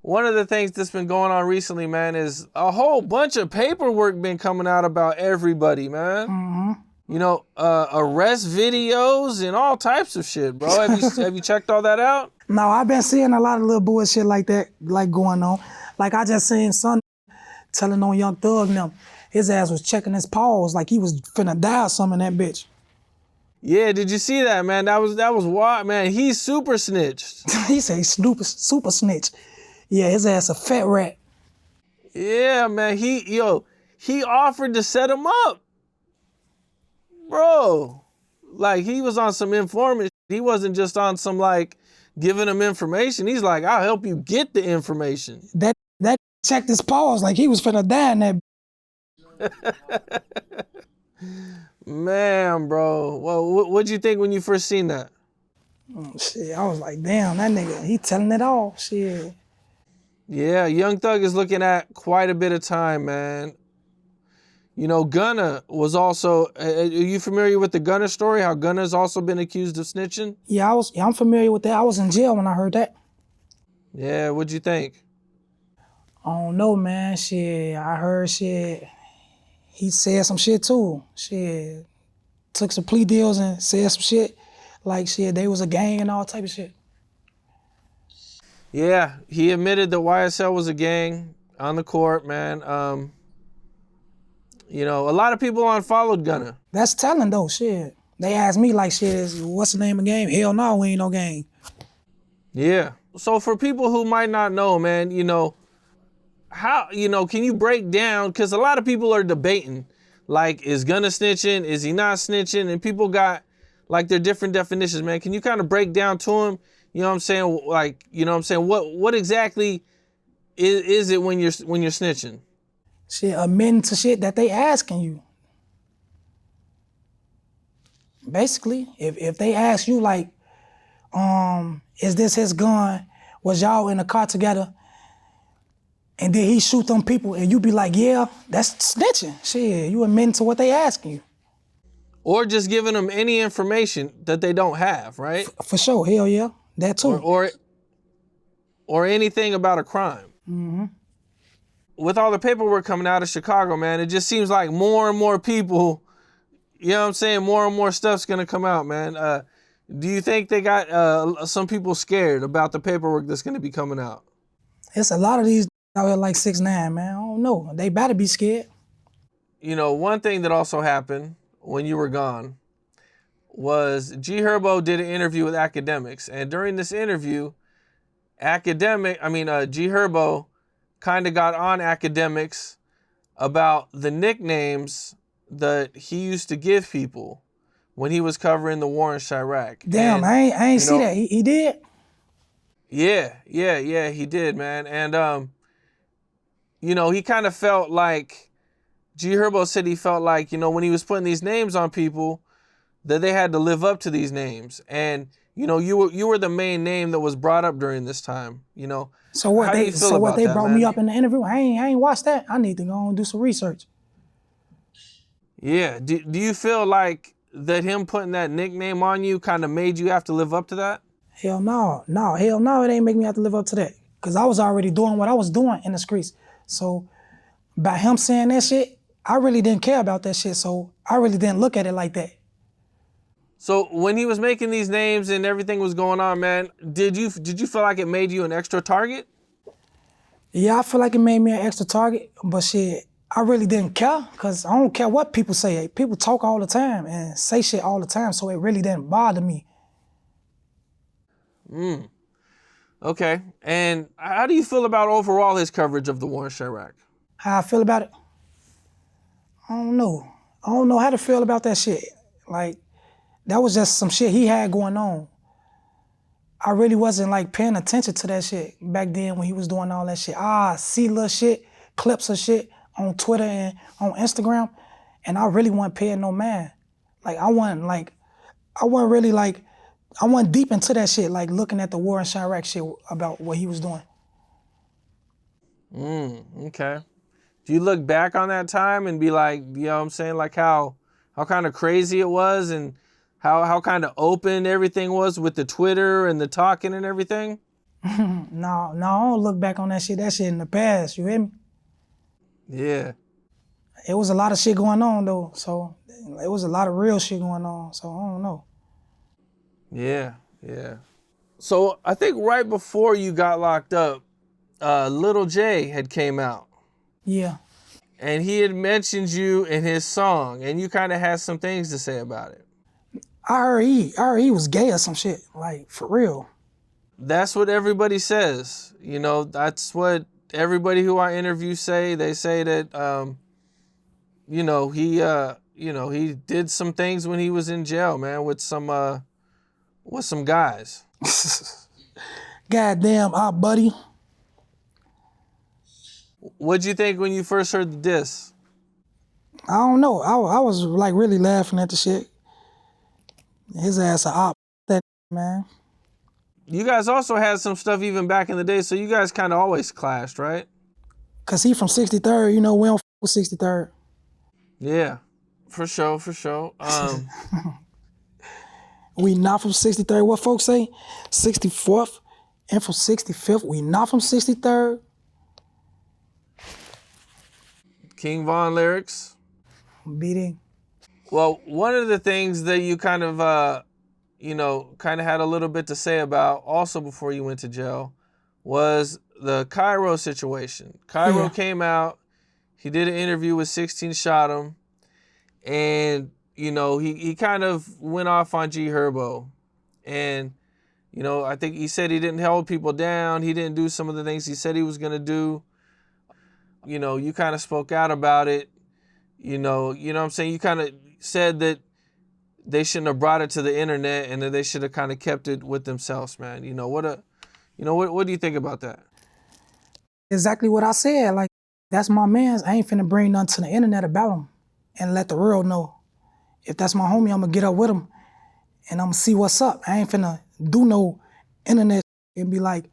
one of the things that's been going on recently, man, is a whole bunch of paperwork been coming out about everybody, man. Mm-hmm. You know, arrest videos and all types of shit, bro. Have you checked all that out? No, I've been seeing a lot of little bullshit like that, like going on. Like I just seen son telling on Young Thug now, his ass was checking his paws like he was finna die or something in that bitch. Yeah, did you see that, man? That was wild, man. He's super snitched. He say super snitch. Yeah, his ass a fat rat. Yeah, man. He offered to set him up. Bro, like he was on some informant. He wasn't just on some like giving him information. He's like, I'll help you get the information. That checked his paws like he was finna die in that. Man, bro. Well, what'd you think when you first seen that? Shit, I was like, damn, that nigga, he telling it all. Shit. Yeah, Young Thug is looking at quite a bit of time, man. You know, Gunna was also, are you familiar with the Gunna story? How Gunna's also been accused of snitching? Yeah, I'm familiar with that. I was in jail when I heard that. Yeah, what'd you think? I don't know, man. Shit, I heard shit. He said some shit too. Shit, took some plea deals and said some shit. Like shit, they was a gang and all type of shit. Yeah, he admitted that YSL was a gang on the court, man. You know, a lot of people unfollowed Gunna. That's telling though, shit. They asked me like, shit, what's the name of the game? Hell no, we ain't no gang. Yeah. So for people who might not know, man, you know, how, you know, can you break down, because a lot of people are debating, like, is Gunna snitching? Is he not snitching? And people got like their different definitions, man. Can you kind of break down to him? You know what I'm saying? Like, you know what I'm saying? What exactly is it when you're snitching? Shit, admitting to shit that they asking you. Basically, if they ask you like, is this his gun? Was y'all in the car together? And did he shoot them people? And you be like, yeah, that's snitching. Shit, you admitting to what they asking you. Or just giving them any information that they don't have, right? For sure, hell yeah, that too. Or anything about a crime. Mm-hmm. With all the paperwork coming out of Chicago, man, it just seems like more and more people, you know what I'm saying, more and more stuff's gonna come out, man. Do you think they got some people scared about the paperwork that's gonna be coming out? It's a lot of these out here like 6ix9ine, man. I don't know. They better be scared. You know, one thing that also happened when you were gone was G Herbo did an interview with Academics, and during this interview, G Herbo kind of got on Academics about the nicknames that he used to give people when he was covering the war in Chirac. Damn, and, I ain't see that. He did? Yeah, he did, man. And, you know, he kind of felt like, G Herbo said he felt like, you know, when he was putting these names on people, that they had to live up to these names. And, you know, you were the main name that was brought up during this time, you know. So what they brought me up in the interview? I ain't watched that. I need to go and do some research. Yeah. Do you feel like that him putting that nickname on you kind of made you have to live up to that? Hell no. Hell no, it ain't make me have to live up to that. Cause I was already doing what I was doing in the streets. So by him saying that shit, I really didn't care about that shit. So I really didn't look at it like that. So when he was making these names and everything was going on, man, did you feel like it made you an extra target? Yeah, I feel like it made me an extra target, but shit, I really didn't care, because I don't care what people say. People talk all the time and say shit all the time, so it really didn't bother me. Okay. And how do you feel about overall his coverage of the war in Chirac? How I feel about it? I don't know. I don't know how to feel about that shit. Like, that was just some shit he had going on. I really wasn't like paying attention to that shit back then when he was doing all that shit. I see little shit, clips of shit on Twitter and on Instagram, and I really wasn't paying no man. Like I wasn't deep into that shit, like looking at the war in Chirac shit about what he was doing. Okay. Do you look back on that time and be like, you know what I'm saying, like how kind of crazy it was and how kind of open everything was with the Twitter and the talking and everything? No, I don't look back on that shit. That shit in the past, you hear me? Yeah. It was a lot of shit going on though, so it was a lot of real shit going on, so I don't know. Yeah. Yeah. So I think right before you got locked up, Little J had came out. Yeah. And he had mentioned you in his song, and you kind of had some things to say about it. I heard he was gay or some shit, like for real. That's what everybody says. You know, that's what everybody who I interview say. They say that, he did some things when he was in jail, man, with some guys. Goddamn, buddy. What'd you think when you first heard the diss? I don't know. I was like really laughing at the shit. His ass a op, that man. You guys also had some stuff even back in the day, so you guys kind of always clashed, right? Cause he from 63rd, you know, we don't with 63rd. Yeah, for sure, for sure. We not from 63rd. What folks say? 64th and from 65th. We not from 63rd. King Von lyrics. Beating. Well, one of the things that you kind of had a little bit to say about also before you went to jail was the Cairo situation. Cairo came out, he did an interview with 16 Shot him, and, he kind of went off on G Herbo. And, I think he said he didn't hold people down. He didn't do some of the things he said he was going to do. You kind of spoke out about it. You know what I'm saying? You kind of said that they shouldn't have brought it to the internet and that they should have kind of kept it with themselves, man. What do you think about that? Exactly what I said. Like, that's my man's. I ain't finna bring nothing to the internet about him and let the world know. If that's my homie, I'm gonna get up with him and I'm gonna see what's up. I ain't finna do no internet and be like,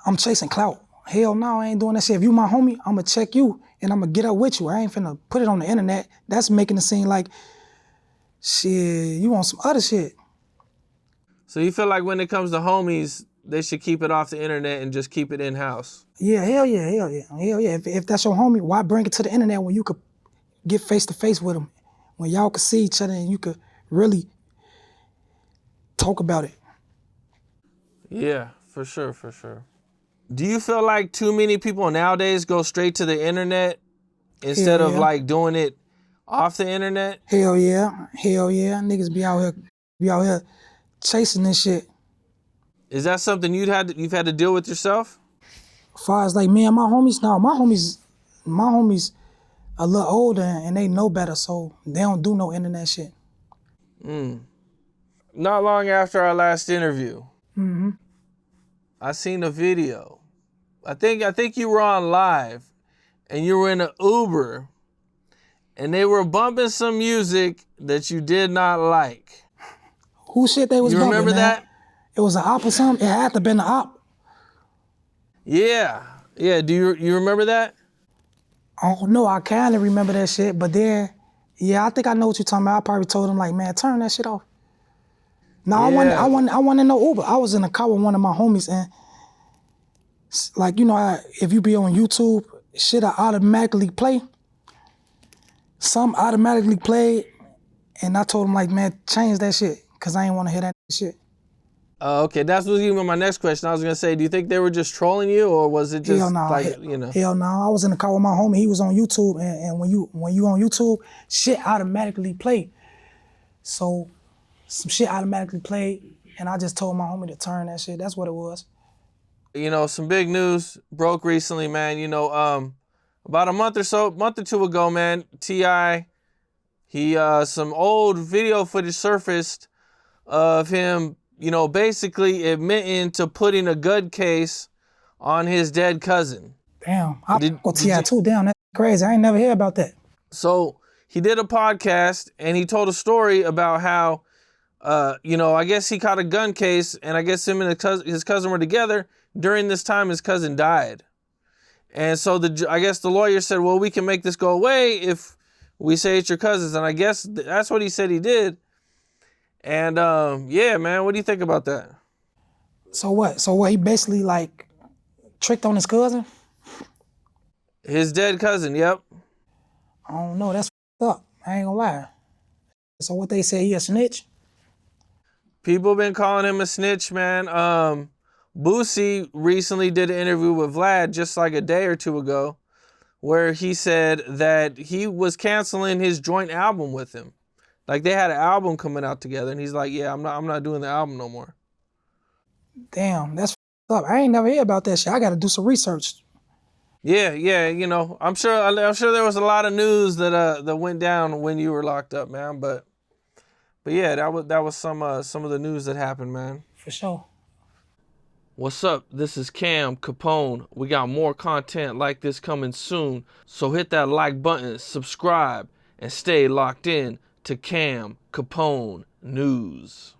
I'm chasing clout. Hell no, I ain't doing that shit. If you my homie, I'm gonna check you and I'm gonna get up with you. I ain't finna put it on the internet. That's making it seem like, shit, you want some other shit. So you feel like when it comes to homies, they should keep it off the internet and just keep it in-house? Yeah, hell yeah, hell yeah, hell yeah. If that's your homie, why bring it to the internet when you could get face to face with him? When y'all could see each other and you could really talk about it. Yeah, for sure, for sure. Do you feel like too many people nowadays go straight to the internet instead of like doing it off the internet? Hell yeah, hell yeah. Niggas be out here chasing this shit. Is that something you've had to deal with yourself? As far as like me and my homies, no, my homies a little older and they know better, so they don't do no internet shit. Not long after our last interview, I seen a video. I think you were on live, and you were in an Uber, and they were bumping some music that you did not like. Who shit they was You bumping, remember man? that? It was an op or something? It had to been an op. Yeah. Do you remember that? Oh no, I kinda remember that shit, but then, yeah, I think I know what you're talking about. I probably told him like, man, turn that shit off. No, Yeah. I wasn't in no Uber. I was in a car with one of my homies, and like, if you be on YouTube, shit I automatically play. Some automatically played, and I told him like, man, change that shit, cause I ain't want to hear that shit. Okay, that's was even my next question. I was gonna say, do you think they were just trolling you, or was it just Hell no, Hell no. I was in the car with my homie. He was on YouTube, and when you on YouTube, shit automatically play. So some shit automatically played, and I just told my homie to turn that shit. That's what it was. Some big news broke recently, man. About a month or two ago, man, T.I., some old video footage surfaced of him, basically admitting to putting a gun case on his dead cousin. Damn, I go T.I. too. Damn, that's crazy. I ain't never hear about that. So he did a podcast and he told a story about how, I guess he caught a gun case, and I guess him and his cousin were together. During this time, his cousin died. And so I guess the lawyer said, well, we can make this go away if we say it's your cousin's. And I guess that's what he said he did. And yeah, man, what do you think about that? So what? So what? He basically like tricked on his cousin? His dead cousin, yep. I don't know. That's up. I ain't gonna lie. So what they say, he a snitch? People been calling him a snitch, man. Boosie recently did an interview with Vlad just like a day or two ago, where he said that he was canceling his joint album with him. Like they had an album coming out together, and he's like, "Yeah, I'm not doing the album no more." Damn, that's up. I ain't never hear about that shit. I gotta do some research. Yeah, you know, I'm sure there was a lot of news that went down when you were locked up, man. But yeah, that was some of the news that happened, man. For sure. What's up? This is Cam Capone. We got more content like this coming soon, so hit that like button, subscribe, and stay locked in to Cam Capone News.